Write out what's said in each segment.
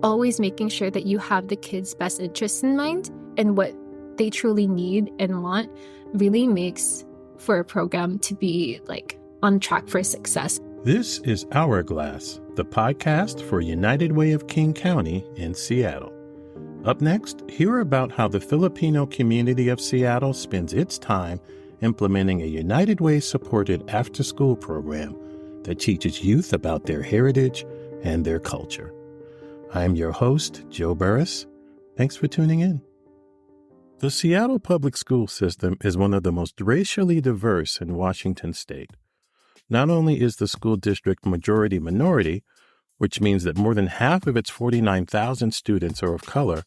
always making sure that you have the kids' best interests in mind and what they truly need and want really makes for a program to be like on track for success. This is Hourglass, the podcast for United Way of King County in Seattle. Up next, hear about how the Filipino Community of Seattle spends its time implementing a United Way-supported after-school program that teaches youth about their heritage and their culture. I'm your host, Joe Burris. Thanks for tuning in. The Seattle public school system is one of the most racially diverse in Washington state. Not only is the school district majority-minority, which means that more than half of its 49,000 students are of color,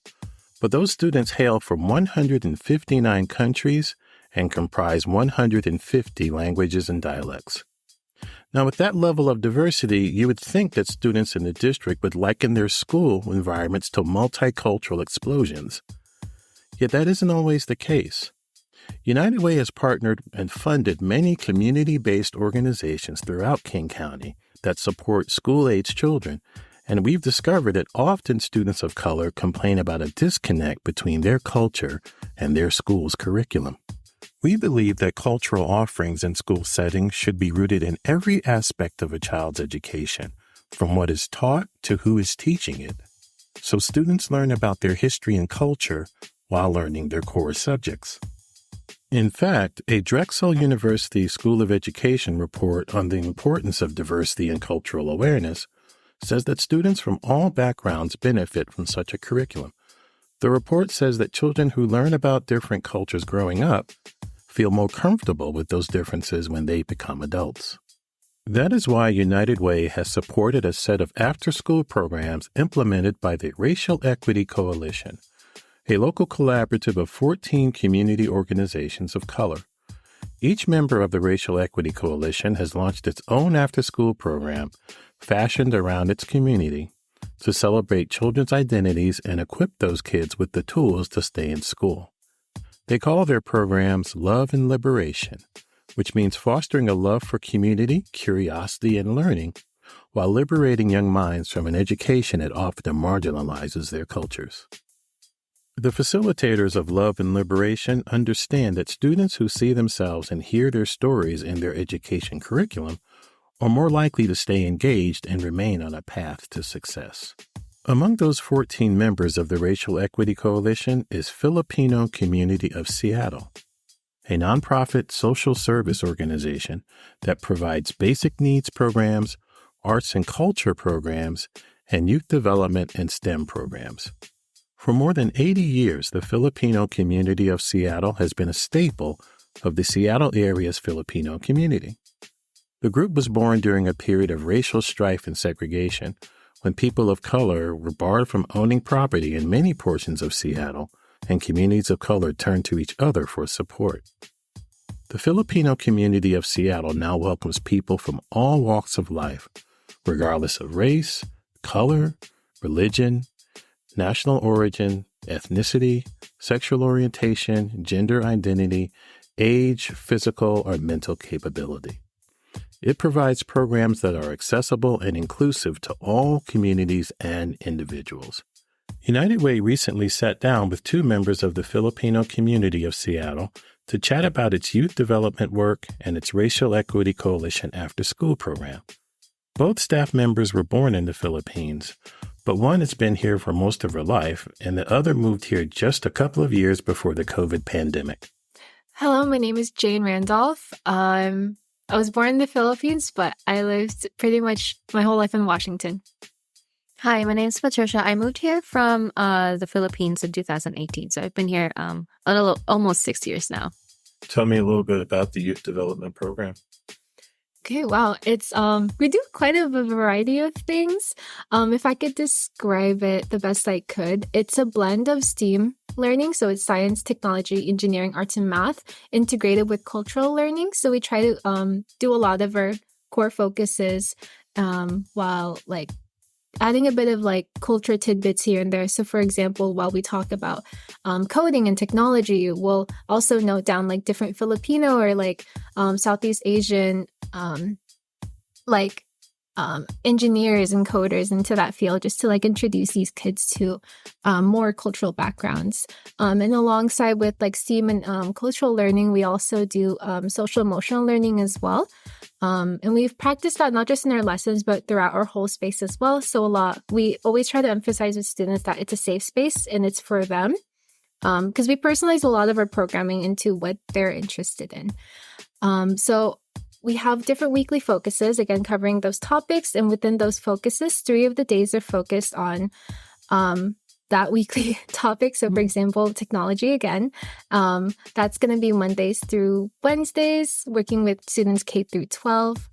but those students hail from 159 countries and comprise 150 languages and dialects. Now, with that level of diversity, you would think that students in the district would liken their school environments to multicultural explosions. Yet that isn't always the case. United Way has partnered and funded many community-based organizations throughout King County that support school-age children, and we've discovered that often students of color complain about a disconnect between their culture and their school's curriculum. We believe that cultural offerings in school settings should be rooted in every aspect of a child's education, from what is taught to who is teaching it, so students learn about their history and culture while learning their core subjects. In fact, a Drexel University School of Education report on the importance of diversity and cultural awareness says that students from all backgrounds benefit from such a curriculum. The report says that children who learn about different cultures growing up feel more comfortable with those differences when they become adults. That is why United Way has supported a set of after-school programs implemented by the Racial Equity Coalition, a local collaborative of 14 community organizations of color. Each member of the Racial Equity Coalition has launched its own after-school program fashioned around its community to celebrate children's identities and equip those kids with the tools to stay in school. They call their programs Love and Liberation, which means fostering a love for community, curiosity, and learning, while liberating young minds from an education that often marginalizes their cultures. The facilitators of Love and Liberation understand that students who see themselves and hear their stories in their education curriculum are more likely to stay engaged and remain on a path to success. Among those 14 members of the Racial Equity Coalition is Filipino Community of Seattle, a nonprofit social service organization that provides basic needs programs, arts and culture programs, and youth development and STEM programs. For more than 80 years, the Filipino Community of Seattle has been a staple of the Seattle area's Filipino community. The group was born during a period of racial strife and segregation, when people of color were barred from owning property in many portions of Seattle, and communities of color turned to each other for support. The Filipino Community of Seattle now welcomes people from all walks of life, regardless of race, color, religion, national origin, ethnicity, sexual orientation, gender identity, age, physical, or mental capability. It provides programs that are accessible and inclusive to all communities and individuals. United Way recently sat down with two members of the Filipino Community of Seattle to chat about its youth development work and its Racial Equity Coalition after-school program. Both staff members were born in the Philippines, but one has been here for most of her life, and the other moved here just a couple of years before the COVID pandemic. Hello, my name is Jane Randolph. I was born in the Philippines, but I lived pretty much my whole life in Washington. Hi, my name is Patricia. I moved here from the Philippines in 2018, so I've been here almost 6 years now. Tell me a little bit about the youth development program. Okay, wow. It's we do quite a variety of things. If I could describe it the best I could, it's a blend of STEAM learning, so it's science, technology, engineering, arts, and math, integrated with cultural learning. So we try to do a lot of our core focuses while adding a bit of culture tidbits here and there. So for example, while we talk about coding and technology, we'll also note down different Filipino or Southeast Asian engineers and coders into that field, just to like introduce these kids to more cultural backgrounds. And alongside with like STEAM and cultural learning, we also do social emotional learning as well. And we've practiced that not just in our lessons, but throughout our whole space as well. So we always try to emphasize with students that it's a safe space and it's for them. Because we personalize a lot of our programming into what they're interested in. So we have different weekly focuses, again, covering those topics. And within those focuses, 3 of the days are focused on that weekly topic. So, for example, technology again. That's going to be Mondays through Wednesdays, working with students K through 12.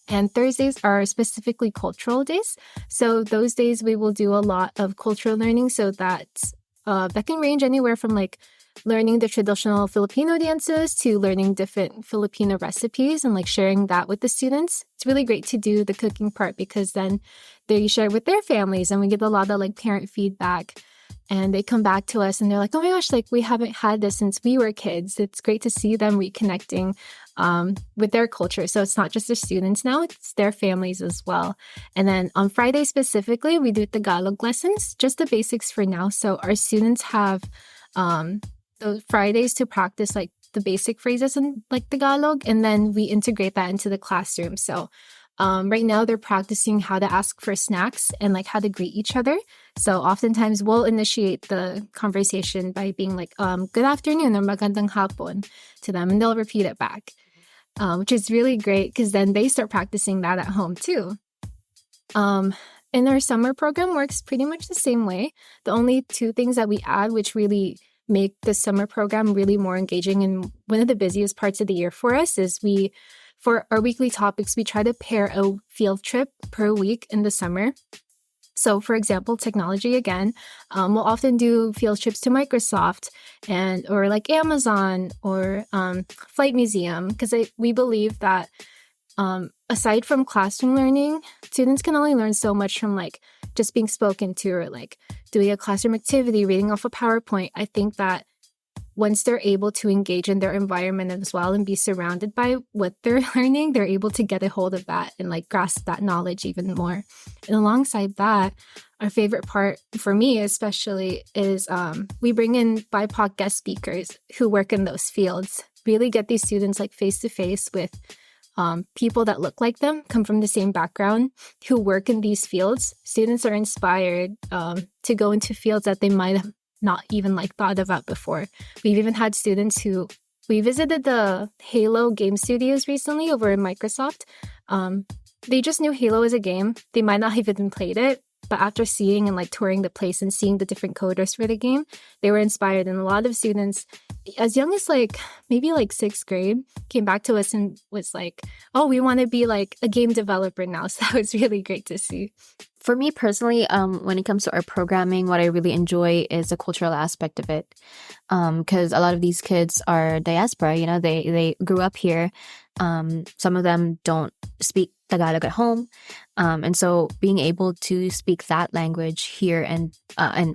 And Thursdays are specifically cultural days. So those days we will do a lot of cultural learning. So that can range anywhere from like learning the traditional Filipino dances to learning different Filipino recipes and like sharing that with the students. It's really great to do the cooking part because then they share with their families and we get a lot of like parent feedback and they come back to us and they're like, oh my gosh, like we haven't had this since we were kids. It's great to see them reconnecting with their culture. So it's not just the students now, it's their families as well. And then on Friday specifically, we do Tagalog lessons, just the basics for now. So our students have those Fridays to practice like the basic phrases in like Tagalog, and then we integrate that into the classroom. So right now they're practicing how to ask for snacks and like how to greet each other. So oftentimes we'll initiate the conversation by being like, good afternoon or magandang hapon to them, and they'll repeat it back, which is really great because then they start practicing that at home too. And our summer program works pretty much the same way. The only 2 things that we add, which really make the summer program really more engaging and one of the busiest parts of the year for us, is for our weekly topics, we try to pair a field trip per week in the summer. So for example, technology again, we'll often do field trips to Microsoft or like Amazon or Flight Museum, because we believe that aside from classroom learning, students can only learn so much from like just being spoken to or like doing a classroom activity, reading off a PowerPoint. I think that once they're able to engage in their environment as well and be surrounded by what they're learning, they're able to get a hold of that and like grasp that knowledge even more. And alongside that, our favorite part for me especially is we bring in BIPOC guest speakers who work in those fields, really get these students like face to face with people that look like them, come from the same background, who work in these fields. Students are inspired to go into fields that they might have not even like thought about before. We've even had students we visited the Halo game studios recently over in Microsoft. They just knew Halo as a game. They might not have even played it, but after seeing and like touring the place and seeing the different coders for the game, they were inspired. And a lot of students, as young as like maybe like 6th grade, came back to us and was like, oh, we want to be like a game developer now. So that was really great to see. For me personally, when it comes to our programming, what I really enjoy is the cultural aspect of it. Because a lot of these kids are diaspora, you know, they grew up here. Some of them don't speak Tagalog at home. And so being able to speak that language here and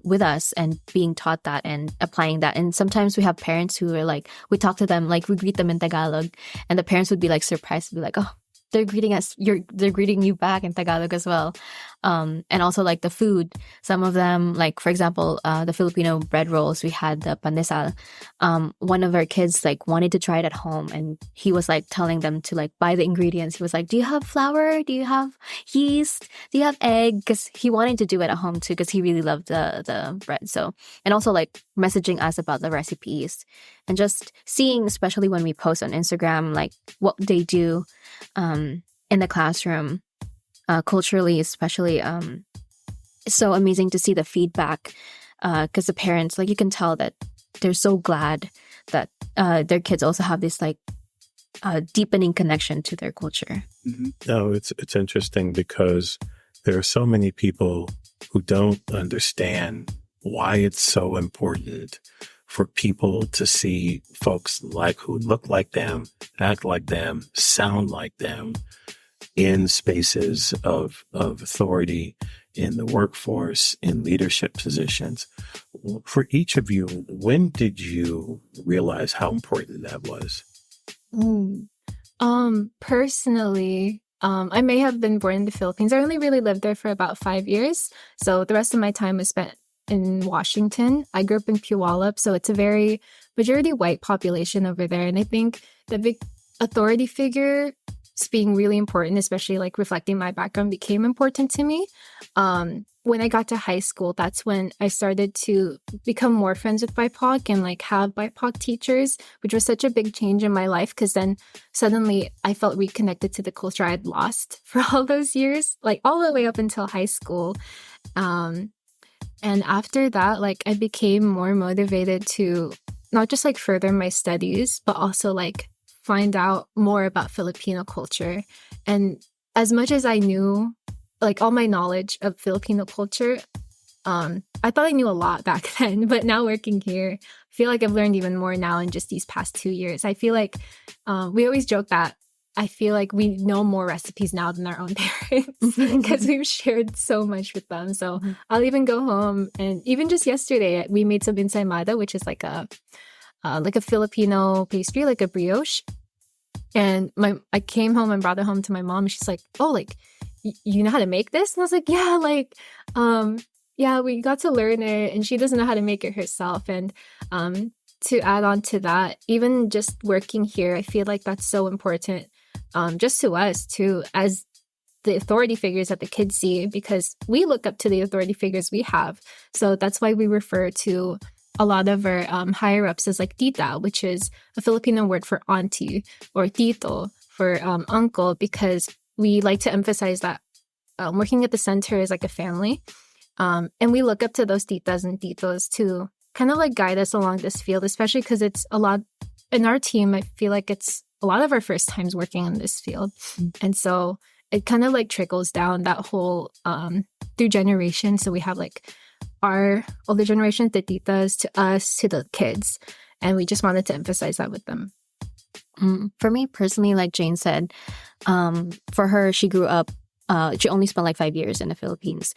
with us and being taught that and applying that. And sometimes we have parents who are like, we talk to them, like we greet them in Tagalog, and the parents would be like surprised, be like, oh, they're greeting us, they're greeting you back in Tagalog as well. And also like the food, some of them, like for example, the Filipino bread rolls, we had the pandesal. One of our kids like wanted to try it at home, and he was like telling them to like buy the ingredients. He was like, do you have flour? Do you have yeast? Do you have egg? Because he wanted to do it at home too, because he really loved the bread. So, and also like messaging us about the recipes and just seeing, especially when we post on Instagram, like what they do in the classroom, culturally especially. It's so amazing to see the feedback, because the parents, like you can tell that they're so glad that their kids also have this like deepening connection to their culture. Mm-hmm. No, it's interesting because there are so many people who don't understand why it's so important for people to see folks like who look like them, act like them, sound like them in spaces of authority in the workforce, in leadership positions. For each of you, when did you realize how important that was? Personally, I may have been born in the Philippines. I only really lived there for about 5 years. So the rest of my time was spent in Washington. I grew up in Puyallup, so it's a very majority white population over there. And I think the big authority figure being really important, especially like reflecting my background, became important to me. When I got to high school, that's when I started to become more friends with BIPOC and like have BIPOC teachers, which was such a big change in my life because then suddenly I felt reconnected to the culture I had lost for all those years, like all the way up until high school. And after that, like I became more motivated to not just like further my studies, but also like find out more about Filipino culture. And as much as I knew, like all my knowledge of Filipino culture, I thought I knew a lot back then, but now working here, I feel like I've learned even more now in just these past 2 years. I feel like we always joke that I feel like we know more recipes now than our own parents because we've shared so much with them. So I'll even go home and even just yesterday, we made some ensaymada, which is like a Filipino pastry, like a brioche. And I came home and brought it home to my mom. And she's like, "Oh, like you know how to make this?" And I was like, "Yeah, like, yeah, we got to learn it." And she doesn't know how to make it herself. And to add on to that, even just working here, I feel like that's so important, just to us too, as the authority figures that the kids see, because we look up to the authority figures we have. So that's why we refer to a lot of our higher ups as like tita, which is a Filipino word for auntie, or tito for uncle, because we like to emphasize that working at the center is like a family. And we look up to those titas and titos to kind of like guide us along this field, especially because it's a lot in our team. I feel like it's a lot of our first times working in this field. And so it kind of like trickles down that whole through generations. So we have like our older generation, the titas, to us, to the kids. And we just wanted to emphasize that with them. For me personally, like Jane said, for her, she grew up, she only spent like 5 years in the Philippines.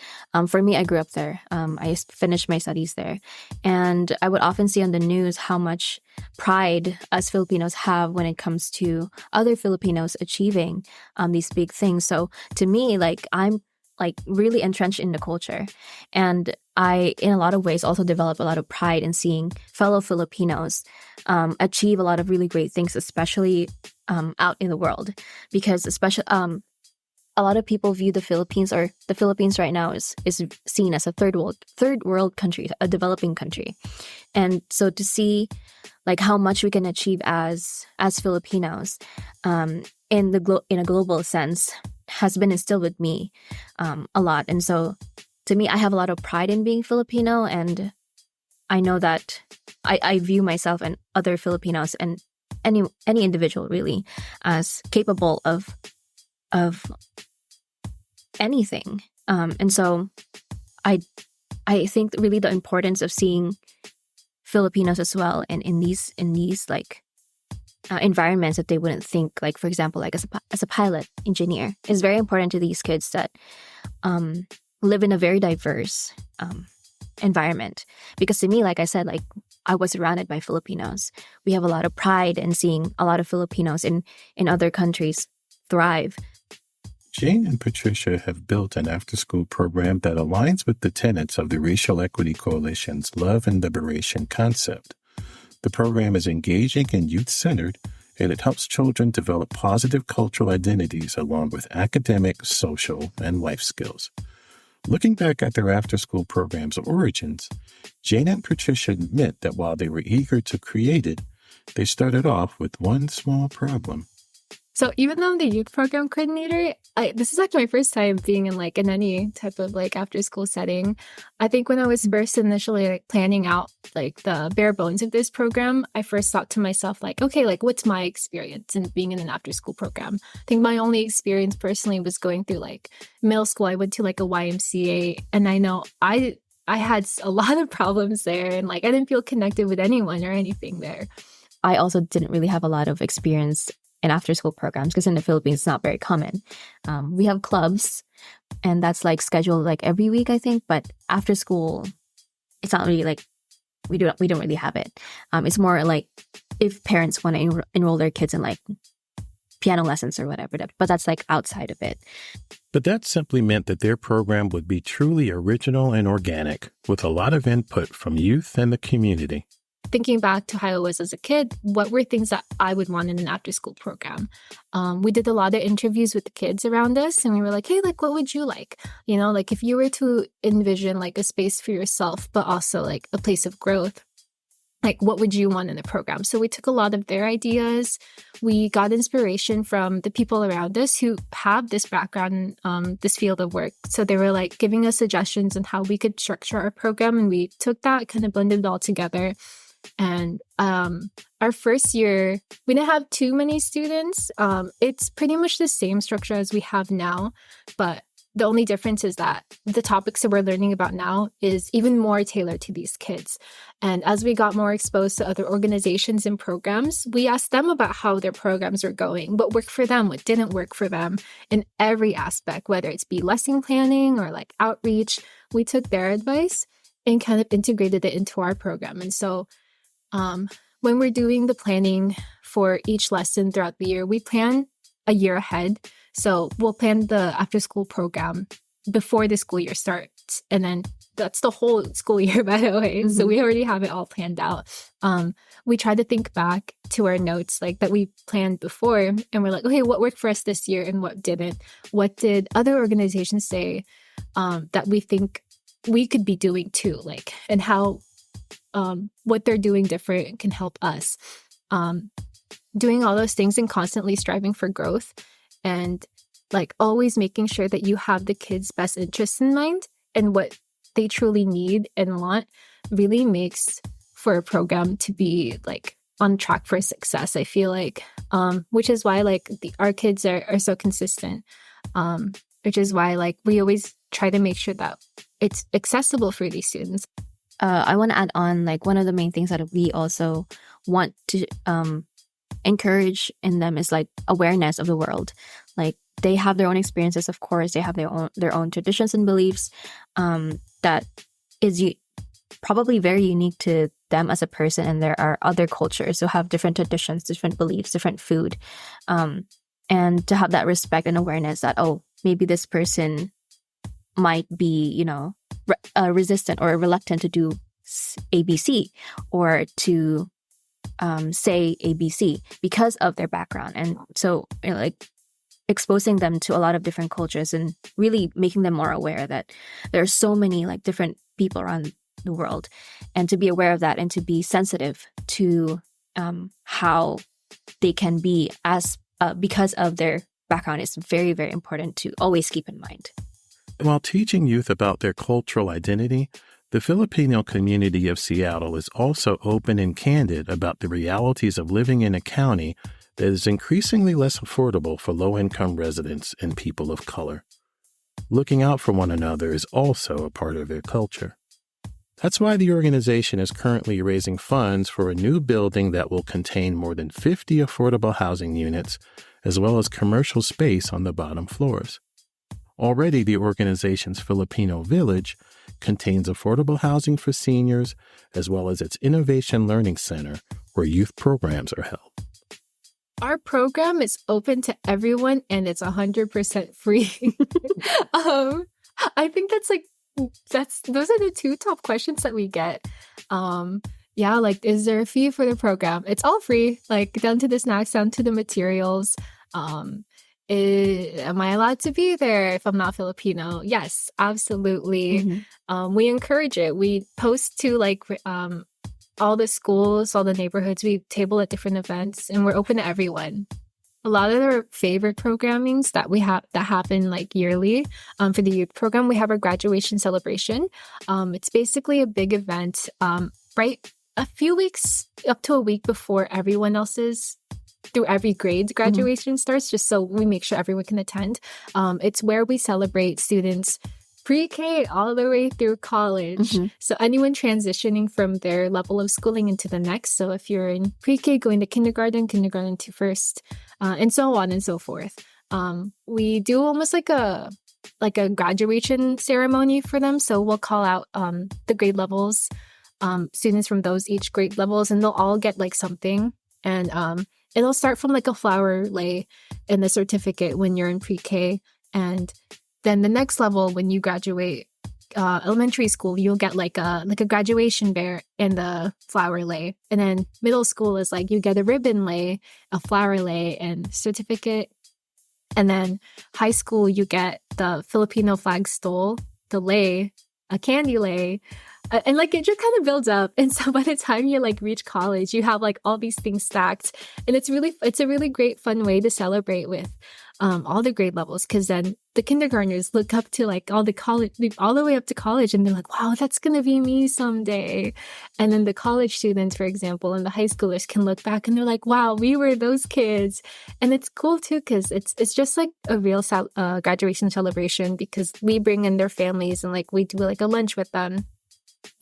For me, I grew up there. I finished my studies there. And I would often see on the news how much pride us Filipinos have when it comes to other Filipinos achieving these big things. So to me, like I'm like really entrenched in the culture. And I, in a lot of ways, also develop a lot of pride in seeing fellow Filipinos achieve a lot of really great things, especially out in the world. Because especially a lot of people view the Philippines, or the Philippines right now is seen as a third world country, a developing country. And so to see like how much we can achieve as Filipinos in a global sense has been instilled with me a lot. And so to me, I have a lot of pride in being Filipino, and I know that I view myself and other Filipinos and any individual really as capable of anything. And so I think really the importance of seeing Filipinos as well and in these like environments that they wouldn't think, like for example, like as a pilot engineer, is very important to these kids that live in a very diverse environment. Because to me, like I said, like I was surrounded by Filipinos. We have a lot of pride in seeing a lot of Filipinos in other countries thrive. Jane and Patricia have built an after-school program that aligns with the tenets of the Racial Equity Coalition's Love and Liberation concept. The program is engaging and youth-centered, and it helps children develop positive cultural identities along with academic, social, and life skills. Looking back at their after-school program's origins, Jane and Patricia admit that while they were eager to create it, they started off with one small problem. So even though I'm the youth program coordinator, this is actually my first time being in any type of like after school setting. I think when I was first initially like planning out like the bare bones of this program, I first thought to myself like, okay, like what's my experience in being in an after school program? I think my only experience personally was going through like middle school. I went to like a YMCA, and I know I had a lot of problems there, and like I didn't feel connected with anyone or anything there. I also didn't really have a lot of experience in after-school programs because in the Philippines, it's not very common. We have clubs, and that's like scheduled like every week, I think. But after school, it's not really like we don't really have it. It's more like if parents want to enroll their kids in like piano lessons or whatever, but that's like outside of it. But that simply meant that their program would be truly original and organic, with a lot of input from youth and the community. Thinking back to how I was as a kid, what were things that I would want in an after-school program? We did a lot of interviews with the kids around us, and we were like, hey, like, what would you like? You know, like if you were to envision like a space for yourself, but also like a place of growth, like what would you want in the program? So we took a lot of their ideas. We got inspiration from the people around us who have this background, this field of work. So they were like giving us suggestions on how we could structure our program, and we took that, kind of blended it all together. And our first year, we didn't have too many students. It's pretty much the same structure as we have now, but the only difference is that the topics that we're learning about now is even more tailored to these kids. And as we got more exposed to other organizations and programs, we asked them about how their programs are going, what worked for them, what didn't work for them in every aspect, whether it's be lesson planning or like outreach. We took their advice and kind of integrated it into our program. And so when we're doing the planning for each lesson throughout the year, we plan a year ahead. So we'll plan the after-school program before the school year starts. And then that's the whole school year, by the way. Mm-hmm. So we already have it all planned out. We try to think back to our notes like that we planned before. And we're like, okay, what worked for us this year and what didn't? What did other organizations say that we think we could be doing too? Like, and how what they're doing different can help us. Doing all those things and constantly striving for growth and like always making sure that you have the kids' best interests in mind and what they truly need and want really makes for a program to be like on track for success, I feel like, which is why like our kids are so consistent, which is why like we always try to make sure that it's accessible for these students. I want to add on like one of the main things that we also want to encourage in them is like awareness of the world. Like they have their own experiences, of course. They have their own traditions and beliefs that is probably very unique to them as a person. And there are other cultures who have different traditions, different beliefs, different food. And to have that respect and awareness that, oh, maybe this person might be, you know, resistant or reluctant to do ABC or to say ABC because of their background. And so, you know, like exposing them to a lot of different cultures and really making them more aware that there are so many like different people around the world, and to be aware of that and to be sensitive to how they can be as because of their background is very, very important to always keep in mind. While teaching youth about their cultural identity, the Filipino Community of Seattle is also open and candid about the realities of living in a county that is increasingly less affordable for low-income residents and people of color. Looking out for one another is also a part of their culture. That's why the organization is currently raising funds for a new building that will contain more than 50 affordable housing units, as well as commercial space on the bottom floors. Already, the organization's Filipino Village contains affordable housing for seniors, as well as its Innovation Learning Center, where youth programs are held. Our program is open to everyone, and it's 100% free. I think those are the two top questions that we get. Yeah, like, is there a fee for the program? It's all free, like down to the snacks, down to the materials. Am I allowed to be there if I'm not Filipino? Yes, absolutely. Mm-hmm. We encourage it. We post to like all the schools, all the neighborhoods. We table at different events, and we're open to everyone. A lot of our favorite programmings that we have that happen like yearly for the youth program, we have our graduation celebration. It's basically a big event, right? A few weeks up to a week before everyone else's through every grade graduation starts, just so we make sure everyone can attend. It's where we celebrate students pre-K all the way through college. So anyone transitioning from their level of schooling into the next. So if you're in pre-K going to kindergarten to first, and so on and so forth. We do almost like a graduation ceremony for them. So we'll call out the grade levels, students from those each grade levels, and they'll all get like something. And it'll start from like a flower lay in the certificate when you're in pre-K. And then the next level, when you graduate elementary school, you'll get like a graduation bear and the flower lay. And then middle school is like you get a ribbon lay, a flower lay, and certificate. And then high school, you get the Filipino flag stole, the lay, a candy lay, and like it just kind of builds up. And so by the time you like reach college, you have like all these things stacked, and it's a really great fun way to celebrate with all the grade levels, because then the kindergartners look up to like all the way up to college, and they're like, wow, that's gonna be me someday. And then the college students, for example, and the high schoolers can look back and they're like, wow, we were those kids. And it's cool too, because it's just like a real graduation celebration, because we bring in their families and like we do like a lunch with them.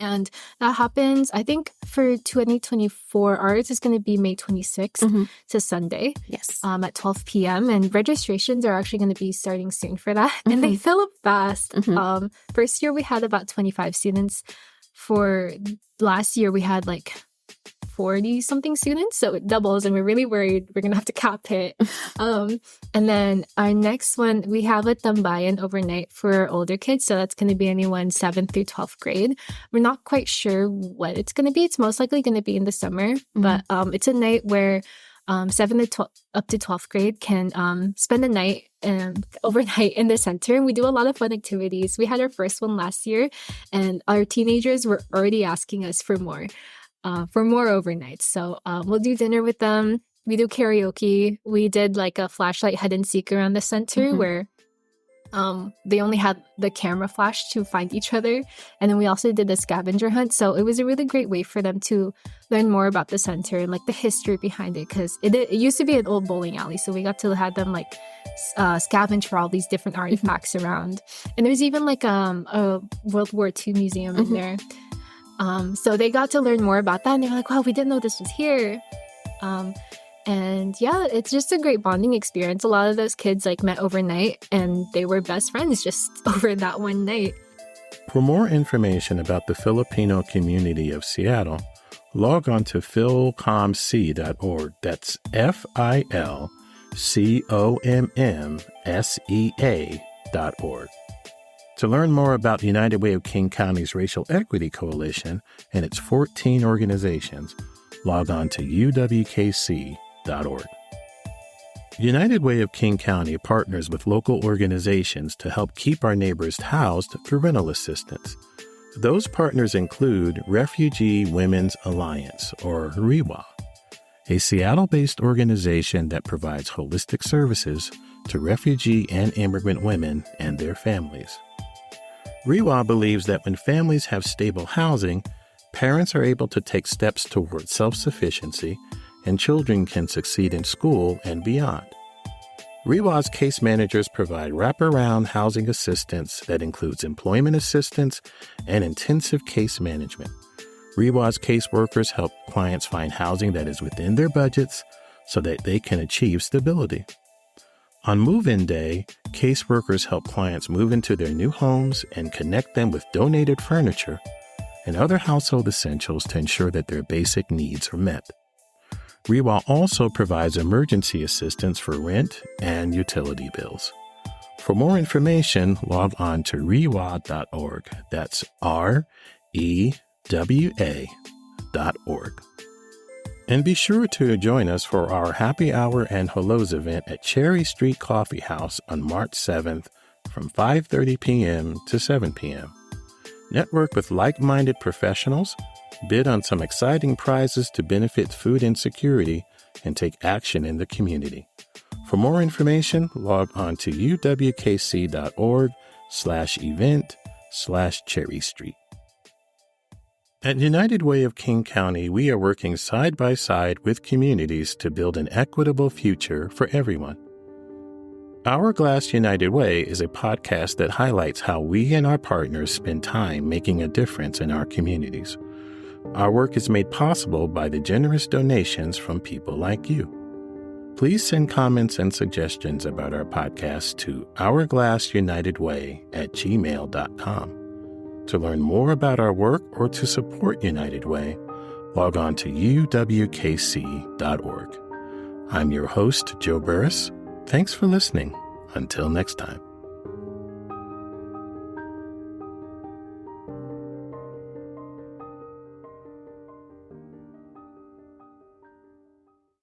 And that happens, I think, for 2024. Ours is going to be May 26th to Sunday. Yes. At 12 p.m. And registrations are actually going to be starting soon for that. And they fill up fast. First year, we had about 25 students. For last year, we had like 40-something students. So it doubles, and we're really worried we're going to have to cap it. And then our next one, we have a tambayan overnight for older kids. So that's going to be anyone 7th through 12th grade. We're not quite sure what it's going to be. It's most likely going to be in the summer. But it's a night where 7th to up to 12th grade can spend the night overnight in the center. And we do a lot of fun activities. We had our first one last year, and our teenagers were already asking us for more overnights. So we'll do dinner with them. We do karaoke. We did like a flashlight hide and seek around the center where they only had the camera flash to find each other. And then we also did a scavenger hunt. So it was a really great way for them to learn more about the center and like the history behind it, because it used to be an old bowling alley. So we got to have them like scavenge for all these different artifacts around. And there's even like a World War II museum in there. So they got to learn more about that, and they were like, wow, we didn't know this was here. And yeah, it's just a great bonding experience. A lot of those kids like met overnight, and they were best friends just over that one night. For more information about the Filipino Community of Seattle, log on to philcommsea.org. That's FILCOMMSEA.org. To learn more about United Way of King County's Racial Equity Coalition and its 14 organizations, log on to uwkc.org. United Way of King County partners with local organizations to help keep our neighbors housed through rental assistance. Those partners include Refugee Women's Alliance, or REWA, a Seattle-based organization that provides holistic services to refugee and immigrant women and their families. REWA believes that when families have stable housing, parents are able to take steps toward self-sufficiency, and children can succeed in school and beyond. REWA's case managers provide wraparound housing assistance that includes employment assistance and intensive case management. REWA's caseworkers help clients find housing that is within their budgets so that they can achieve stability. On move-in day, caseworkers help clients move into their new homes and connect them with donated furniture and other household essentials to ensure that their basic needs are met. REWA also provides emergency assistance for rent and utility bills. For more information, log on to rewa.org. That's REWA.org. And be sure to join us for our Happy Hour and Hellos event at Cherry Street Coffee House on March 7th from 5:30 p.m. to 7 p.m. Network with like-minded professionals, bid on some exciting prizes to benefit food insecurity, and take action in the community. For more information, log on to uwkc.org/event/Cherry Street. At United Way of King County, we are working side by side with communities to build an equitable future for everyone. Hourglass United Way is a podcast that highlights how we and our partners spend time making a difference in our communities. Our work is made possible by the generous donations from people like you. Please send comments and suggestions about our podcast to hourglassunitedway@gmail.com. To learn more about our work or to support United Way, log on to uwkc.org. I'm your host, Joe Burris. Thanks for listening. Until next time.